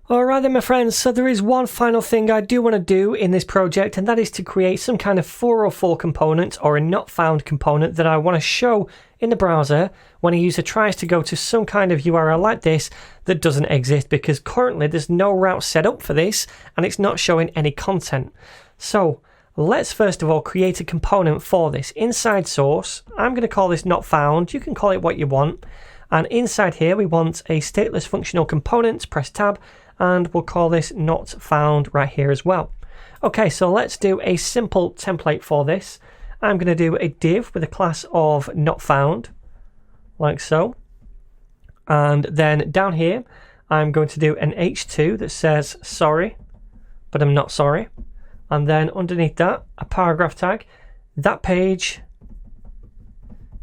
Alright then my friends, so there is one final thing I do want to do in this project, and that is to create some kind of 404 component or a not found component that I want to show in the browser when a user tries to go to some kind of URL like this that doesn't exist, because currently there's no route set up for this and it's not showing any content. So let's first of all create a component for this. Inside source, I'm going to call this not found. You can call it what you want. And inside here we want a stateless functional component. Press tab and we'll call this not found right here as well. Okay, so let's do a simple template for this. I'm going to do a div with a class of not found, like so. And then down here, I'm going to do an h2 that says sorry, but I'm not sorry. And then underneath that, a paragraph tag. That page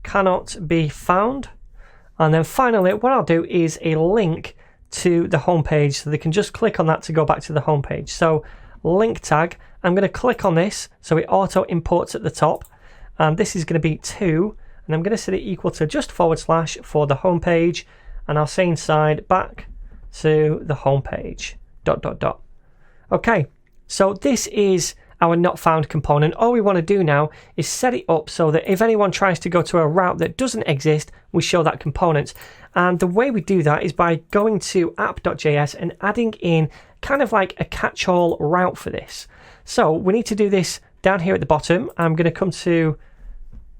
cannot be found. And then finally, what I'll do is a link to the home page, so they can just click on that to go back to the home page. So link tag, I'm going to click on this so it auto imports at the top, and this is going to be 2, and I'm going to set it equal to just / for the home page, and I'll say inside back to the home page ... Okay, so this is our not found component. All we want to do now is set it up so that if anyone tries to go to a route that doesn't exist, we show that component. And the way we do that is by going to app.js and adding in kind of like a catch-all route for this. So we need to do this down here at the bottom. I'm going to come to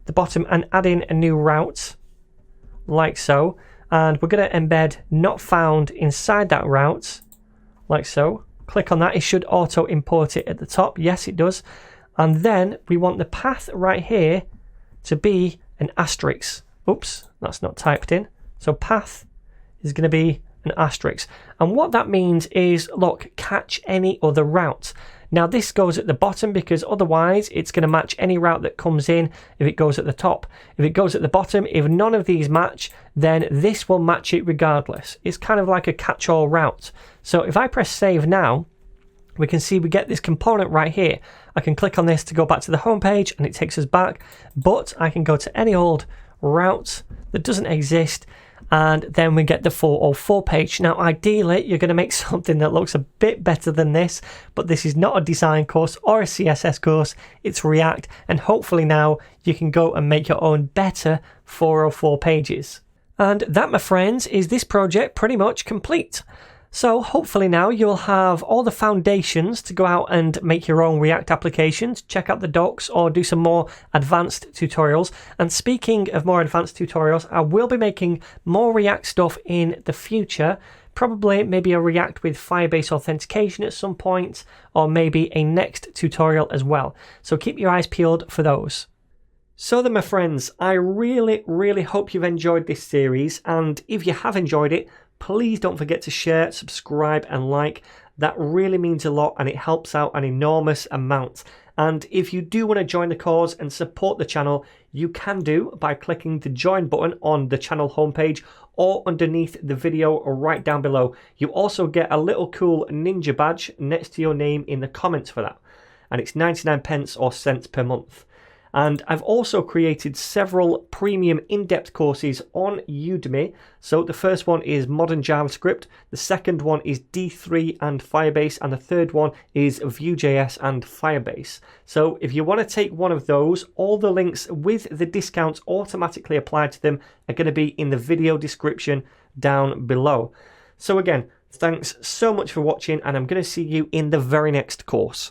the bottom and add in a new route like so. And we're going to embed not found inside that route like so. Click on that, it should auto import it at the top. Yes, it does. And then we want the path right here to be an asterisk. Oops, that's not typed in. So path is going to be an asterisk. And what that means is, look, catch any other route. Now this goes at the bottom because otherwise it's going to match any route that comes in if it goes at the top. If it goes at the bottom, if none of these match, then this will match it regardless. It's kind of like a catch-all route. So if I press save now, we can see we get this component right here. I can click on this to go back to the home page and it takes us back, but I can go to any old route that doesn't exist, and then we get the 404 page. Now ideally you're going to make something that looks a bit better than this, but this is not a design course or a CSS course, it's React, and hopefully now you can go and make your own better 404 pages. And that, my friends, is this project pretty much complete. So hopefully now you'll have all the foundations to go out and make your own React applications, check out the docs or do some more advanced tutorials. And speaking of more advanced tutorials, I will be making more React stuff in the future. Probably maybe a React with Firebase authentication at some point, or maybe a next tutorial as well. So keep your eyes peeled for those. So then, my friends, I really hope you've enjoyed this series, and if you have enjoyed it, please don't forget to share, subscribe and like. That really means a lot and it helps out an enormous amount. And if you do want to join the cause and support the channel, you can do by clicking the join button on the channel homepage or underneath the video or right down below. You also get a little cool ninja badge next to your name in the comments for that. And it's 99p or cents per month. And I've also created several premium in-depth courses on Udemy. So the first one is Modern JavaScript, the second one is D3 and Firebase, and the third one is Vue.js and Firebase. So if you want to take one of those, all the links with the discounts automatically applied to them are going to be in the video description down below. So again, thanks so much for watching, and I'm going to see you in the very next course.